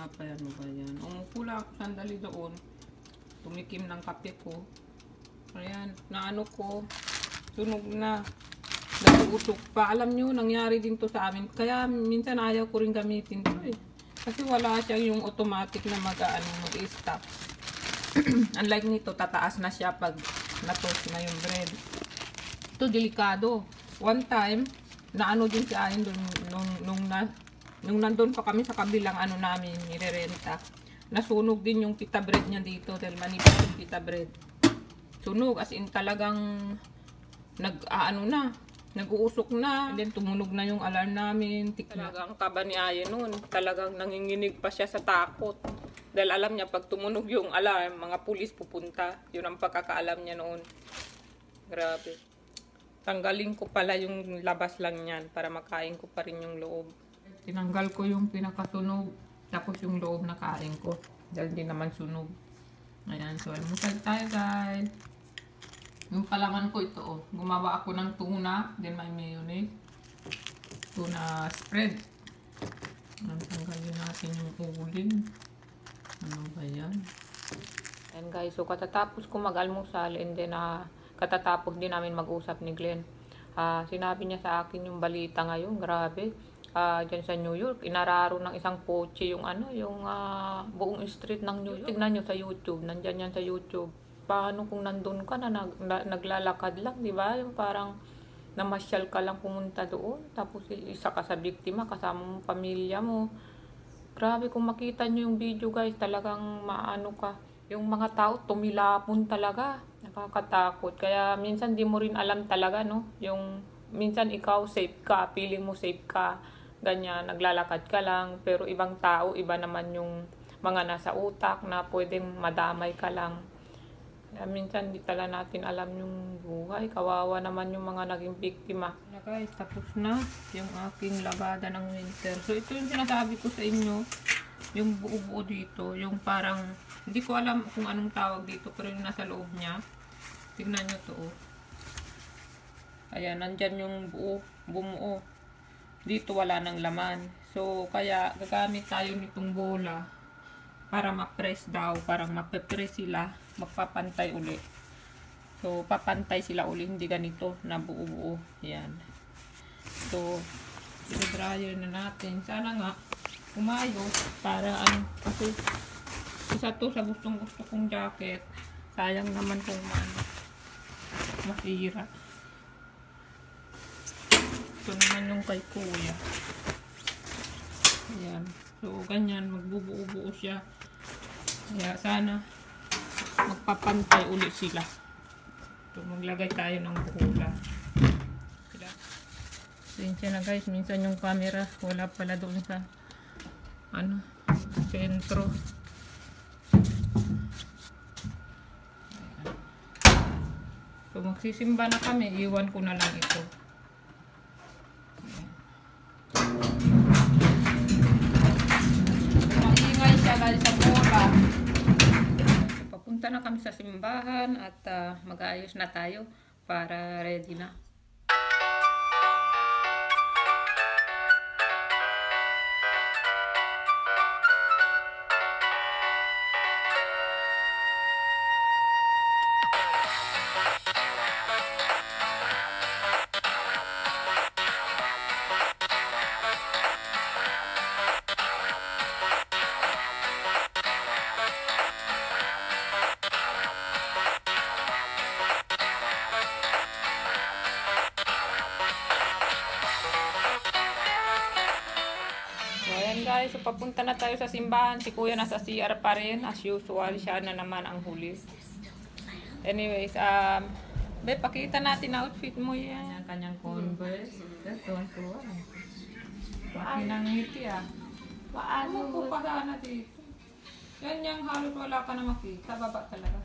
tinapay. Ano ba yan? Umupo lang ako sandali doon. Tumikim ng kape ko. Ayan, naano ko. Sunog na. Nag-uusok pa. Alam nyo, nangyari din to sa amin. Kaya minsan ayaw ko rin gamitin to eh. Kasi wala siya yung automatic na mag-stop. Unlike nito, tataas na siya pag na-toast na yung bread. Ito, delikado. One time, naano din si Ayin nung nandun pa kami sa kabilang ano namin, nirerenta. Nasunog din yung pita bread niya dito dahil manipis yung pita bread. Sunog, as in talagang nag-uusok na. And then tumunog na yung alarm namin. Talagang kaba ni Ayin noon. Talagang nanginginig pa siya sa takot. Dahil alam niya pag tumunog yung alarm, mga pulis pupunta. Yun ang pagkakaalam niya noon. Grabe. Tanggalin ko pala yung labas lang yan para makain ko pa rin yung loob. Tinanggal ko yung pinakasunog. Tapos yung loob nakain ko. Dahil di naman sunog. Ayan. So, almusal tayo guys. Yung palaman ko ito, oh. Gumawa ako ng tuna, then may mayonnaise. Tuna spread. Tanggalin natin yung uling. Ano ba yan? And guys, so katatapos ko mag-almusal, and then katatapos din namin mag-usap ni Glenn. Sinabi niya sa akin yung balita ngayon, grabe. Dyan sa New York, inararo ng isang kotse yung buong street ng New York. Tignan nyo sa YouTube, nandyan yan sa YouTube. Paano kung nandun ka na naglalakad lang, di ba? Yung parang namasyal ka lang pumunta doon, tapos isa ka sa biktima, kasama mo pamilya mo. Grabe, kung makita nyo yung video guys, talagang maano ka. Yung mga tao tumilapon talaga, nakakatakot. Kaya minsan di mo rin alam talaga, no? Yung minsan ikaw safe ka, feeling mo safe ka, ganyan, naglalakad ka lang. Pero ibang tao, iba naman yung mga nasa utak na pwedeng madamay ka lang. Minsan di talaga natin alam yung buhay. Kawawa naman yung mga naging biktima. Na guys, tapos na yung aking labada ng winter. So ito yung sinasabi ko sa inyo. Yung buo-buo dito. Yung parang, hindi ko alam kung anong tawag dito. Pero yung nasa loob niya. Tignan nyo to. Oh. Ayan, nandyan yung bumuo. Dito wala nang laman. So kaya gagamit tayo nitong bola. Para ma-press daw. Parang ma-press sila. Magpapantay uli. So, papantay sila uli. Hindi ganito na buo-buo. Yan. So, i-dryer na natin. Sana nga, umayos. Para kasi isa to sa gustong-gusto kong jacket. Sayang naman kung masira. Ito naman yung kay kuya. Ayan. So, ganyan. Magbubuo-buo siya. Kaya sana magpapantay ulit sila. So, maglagay tayo ng bola. Sensya na guys, minsan yung camera wala pala doon sa sentro. So, magsisimba na kami, iwan ko na lang ito. Maingay siya dahil sa bola. Punta na kami sa simbahan at mag-aayos na tayo para ready na. Guys, so papunta na tayo sa simbahan. Si kuya nasa CR pa rin. As usual, siya na naman ang huli. Anyways, pakita natin outfit mo yan. Kanyang Converse. Tuwan-tuwa. Pakinangiti Paano po pa na dito? Yan yung halos wala ka na makita. Baba talaga.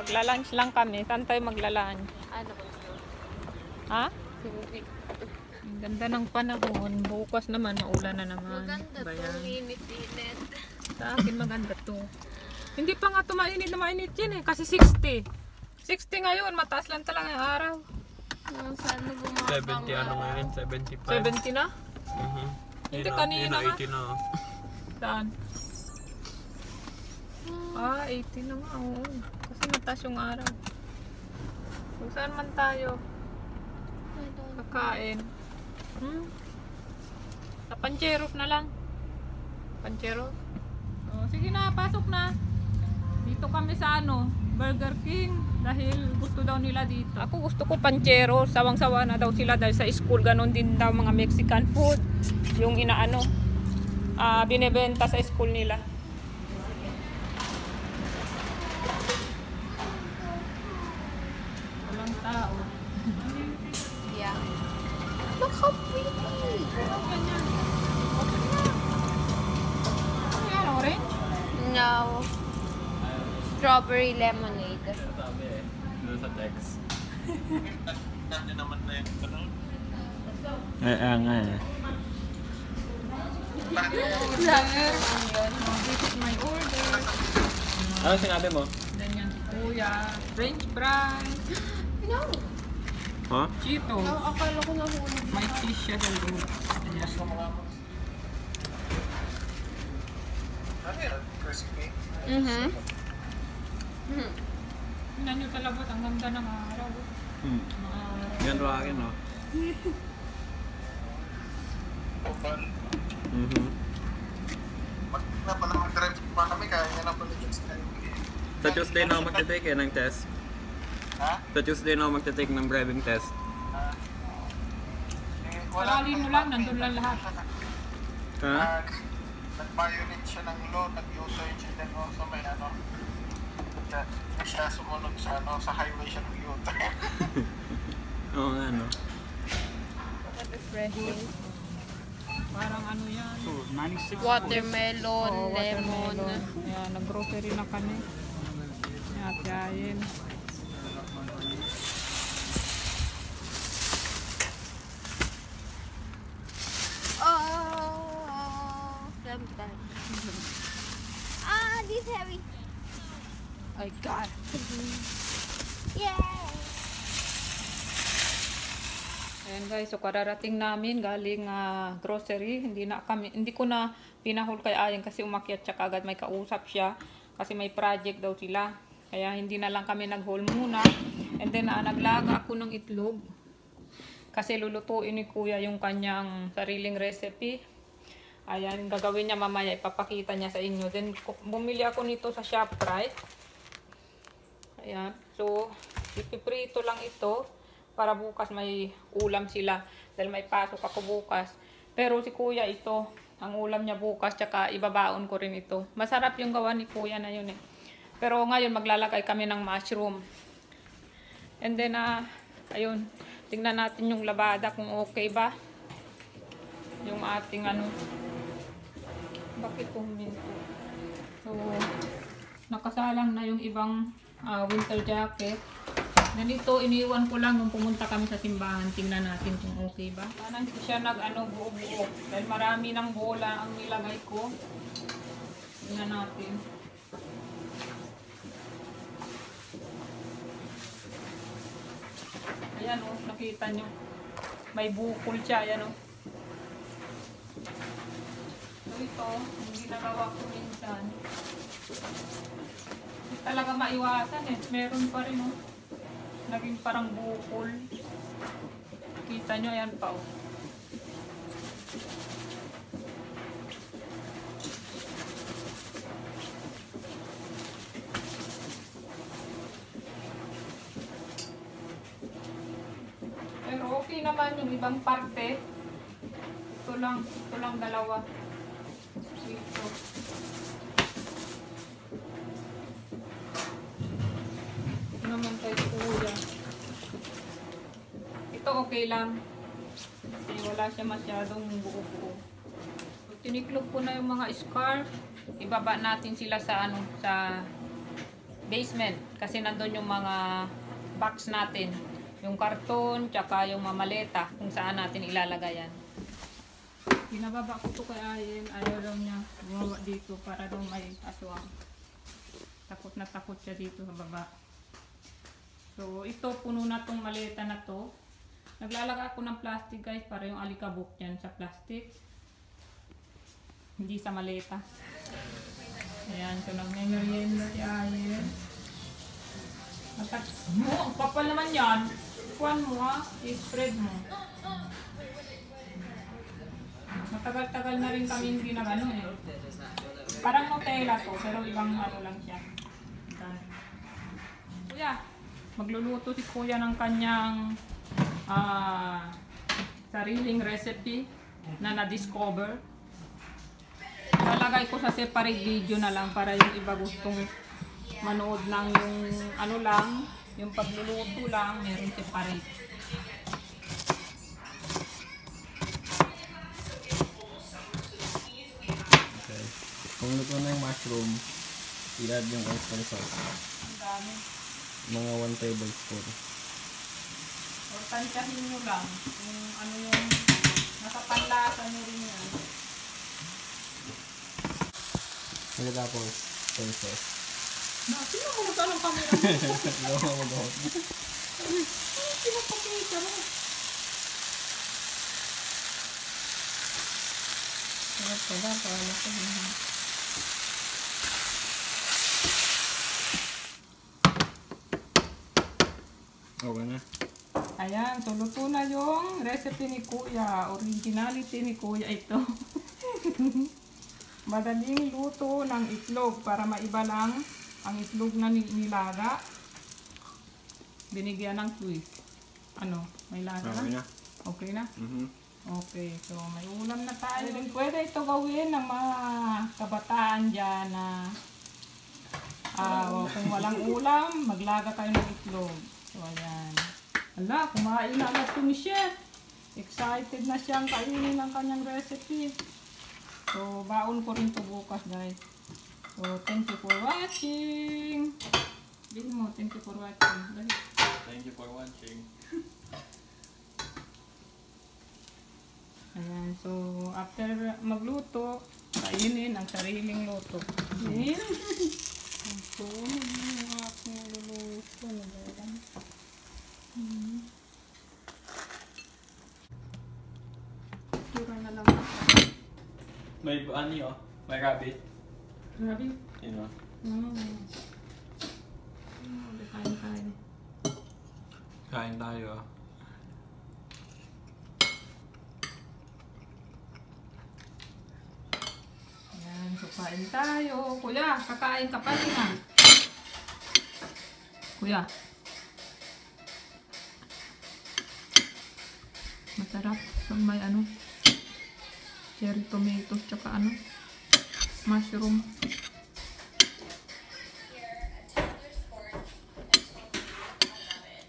Magla-lunch lang kami. Saan tayo magla-lunch? Ano? Ha? Ang ganda ng panahon. Bukas naman, maulan na naman. Maganda to, init-init. Sa akin maganda to. Hindi pa nga to mainit na mainit yan eh. Kasi 60. 60 ngayon. Mataas lang talaga yung araw. Sana bumaba 70 ano ngayon? 75? 70 na? Hindi kanina nga. 80 na. Saan? 80 na nga. Oo. Kasi mataas yung araw. Kung saan man tayo kakain. Sa Pancheros na lang. Pancheros. Oh, sige na, pasok na. Dito kami sa Burger King. Dahil gusto daw nila dito. Ako gusto ko Pancheros. Sawang-sawa na daw sila dahil sa school. Ganon din daw mga Mexican food. Yung binebenta sa school nila. Walang tao. Yeah. Look how pretty! Ano yan, orange? No. Strawberry lemonade. Sabi eh. Doon sa text. Nandiyan naman na yung ganun. Nga eh. This is my order. Ano sinabi mo? Ganyan si Kuya. French fries. No. Ha? Cheetos. Akala ko nahulog. May cheese siya sa loob. Ano yan? Crispy? Tingnan nyo sa labot. Ang ganda ng araw. Yan rin no? Open. Na pala mag-drive pa kami, kaya nga na pala yung Sa Tuesday na ako magte-take ng test. Ha? Sa Tuesday na ako magte-take ng driving test. Paralin mo lang. Nandun lang lahat. Ha? Nag-violate siya ng law, nag-U-turn siya din sa may siya sumunod sa highway siya ng U-turn. Oo nga no. Refreshing. Parang yan. Watermelon, lemon. Ayan, nag-grocery na kami. Yayayin. Oh, sometimes. This heavy. Ay, God. Yay! Ayan guys, so kararating namin galing grocery. Hindi ko na pinahol kay Ayan kasi umakyat siya kagad, may kausap siya kasi may project daw sila. Kaya hindi na lang kami nag-haul muna. And then naglaga ako ng itlog kasi lulutuin ni Kuya yung kanyang sariling recipe. Ayan, gagawin niya mamaya, ipapakita niya sa inyo. Then bumili ako nito sa ShopRite. Ayan, so ipiprito lang ito para bukas may ulam sila dahil may pasok ako bukas. Pero si Kuya ito, ang ulam niya bukas, tsaka ibabaon ko rin ito. Masarap yung gawa ni Kuya na yun eh. Pero ngayon maglalagay kami ng mushroom. And then ayun, tingnan natin yung labada kung okay ba. Yung ating bakit huminto? So, nakasalang na yung ibang winter jacket. Ganito, iniwan ko lang nung pumunta kami sa simbahan. Tingnan natin kung okay ba. Sana hindi siya buo-buo. Dahil marami ng bola ang nilagay ko. Tingnan natin. Ayan nakita nyo. May bukol siya, ayan So ito, hindi nagawa ko minsan. Hindi talaga maiwasan eh. Meron pa rin naging parang bukol. Kita nyo, ayan pa Pero okay naman yung ibang parte. Ito lang dalawa. Ito. Ito naman kay Kuya. Ito okay lang. Kasi wala siya masyadong buo-buo. So, tiniklop ko na yung mga scarf. Ibaba natin sila sa sa basement. Kasi nandun yung mga box natin. Yung karton, tsaka yung mamaleta kung saan natin ilalagay yan. Binababa ko to kay Ayen. Ayaw daw niya bumaba dito para daw may aswang. Takot na takot siya dito sa baba. So, ito, puno na tong maleta na to. Naglalagay ako ng plastic guys para yung alikabok yan sa plastic. Hindi sa maleta. Ayan, so nag-merienda si Ayen. Ang kapal naman yan. Kuhan mo ha, i-spread mo. Matagal-tagal na rin kami hindi na gano'n eh. Parang Nutella to, pero ibang ano lang siya. Kuya, magluluto si Kuya ng kanyang sariling recipe na na-discover. Lalagay ko sa separate video na lang para yung iba gustong manood ng yung ano lang, yung pagluluto lang, meron separate. Okay. Kung luto na yung mushroom, ilad yung oyster sauce. Ang dami. Mga 1 tablespoon. O tansyahin nyo lang kung ano yung nasa panlasa nyo rin yan. Pagkatapos, soy sauce. Sino mo magkano ang camera mo? Gawa mo daw. Pinapakita mo. Sarap ko ba? Para masabihin. Okay na. Ayan, so luto na yung recipe ni Kuya. Originality ni Kuya ito. Madaling luto ng itlog para maiba lang ang itlog na nilaga. Binigyan ng twist. Ano? May lasa Okay na? na. Okay na? Mhm. Okay, so may ulam na tayo. Pwede ito gawin ng mga kabataan dyan na kung walang ulam, maglaga kayo ng itlog. So, ayan. Ala, kumain na agad ito ni Chef. Excited na siyang kainin ang kanyang recipe. So, baon ko rin ito bukas, guys. So, thank you for watching. Bilhin mo, thank you for watching. Dali. Thank you for watching. Ayan, so after magluto, kainin ang sariling luto. Ayan. Ang puno ng aking luluto. Tura na lang. May ano yun? May rabbit. Grabe. You know? Kain. Kain tayo. Ayan, so kain tayo. Kuya, kakain ka pa rin ha. Kuya. Masarap. So, may ano, cherry tomatoes, tsaka ano, mushroom.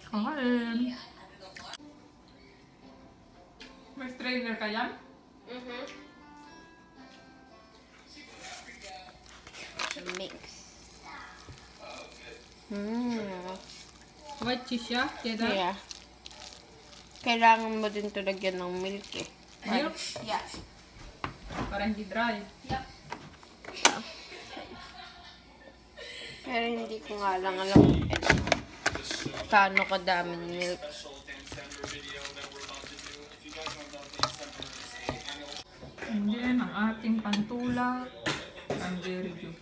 Kain. May strainer ka yan? Mix. White cheese siya? Cheddar? Yeah. Kailangan mo din ito lagyan ng milk eh. Milk? Yeah. Para hindi dry. Yeah. Pero hindi ko nga lang alam kano kadaming milk. And then, ang ating pantula, ang very good.